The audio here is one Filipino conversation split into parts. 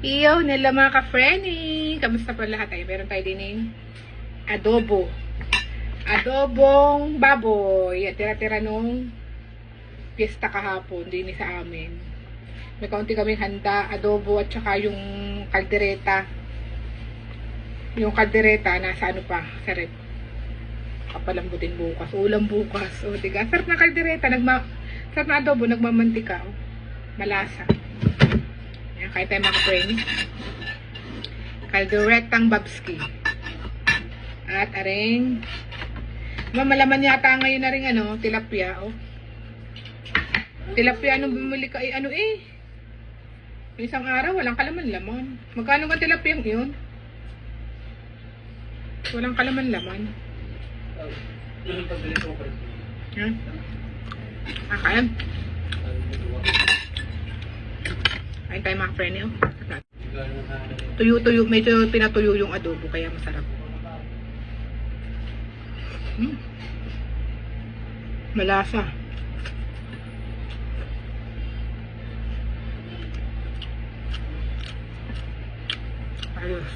Iyaw nila mga ka-frenny. Kamusta po lahat tayo? Meron tayo din yung adobo. Adobong baboy. At tira-tira nung piyesta kahapon. Din sa amin. May kaunti kaming handa. Adobo at saka yung kaldereta. Yung kaldereta nasa ano pa? Sa rep. Kapalambutin bukas. Ulam bukas. O diga. Sarap na kaldereta. Sarap na adobo. Nagmamantika. O. Malasa. Yan. Kaya tayo mga friends. Kalderetang babski. At aring mamalaman yata ngayon na rin ano, tilapia. O. Tilapia anong bumili ka? Ano isang araw, walang kalaman-laman. Magkano ka tilapia yun? Walang kalaman-laman. Yan. Kain. Kain tayo mga friend yun. Tuyo-tuyo. Medyo pinatuyo yung adobo kaya masarap. Malasa. Ayos.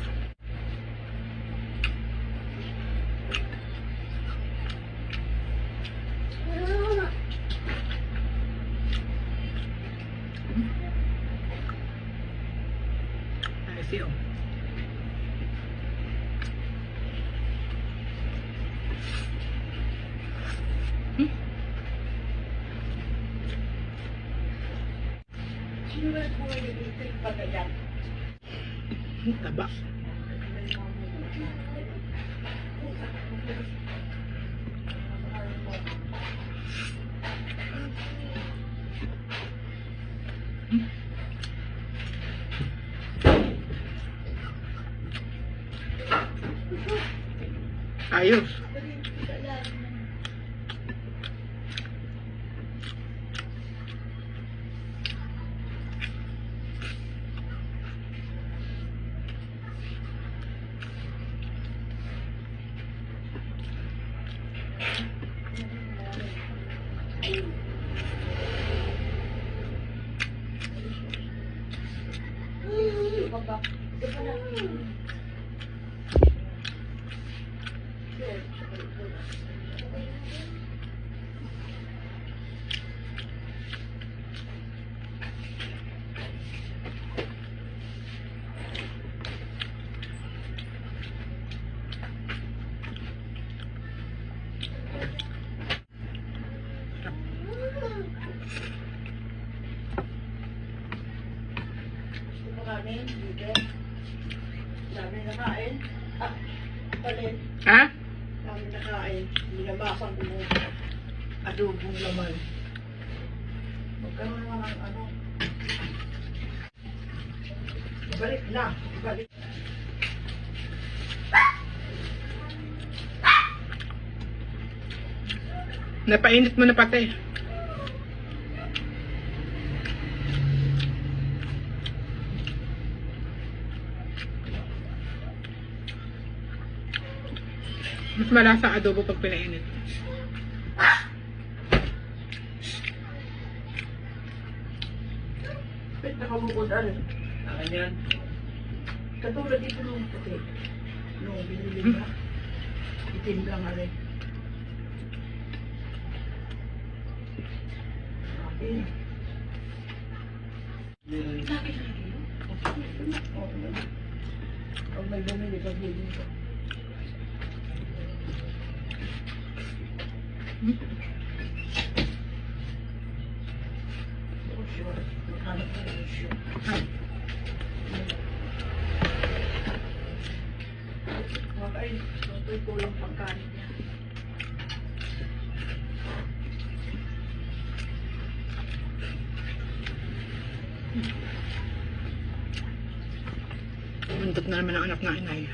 Ayos yun. Taba. Ayos. Kanin, dito. Dami nakain. Palit. Ha? Dami nakain. Nilabasan ko mo. Adobong laman. Magkaroon naman ng ano. Balik na. Balik. Napainit mo na pati. Mas malasa ang adobo pag pinainit. Pit na kamukod ano. Akin yan. Katulad dito nung puti. Nung binili ka. Itim lang alin. Okay. Lagi na yun. Pag may bumili, pagbili ko. Oh, sure. Maghanap ko ng sure. Makain. Tutoy ko yung pagkain niya. Muntot na naman ang anak na inay.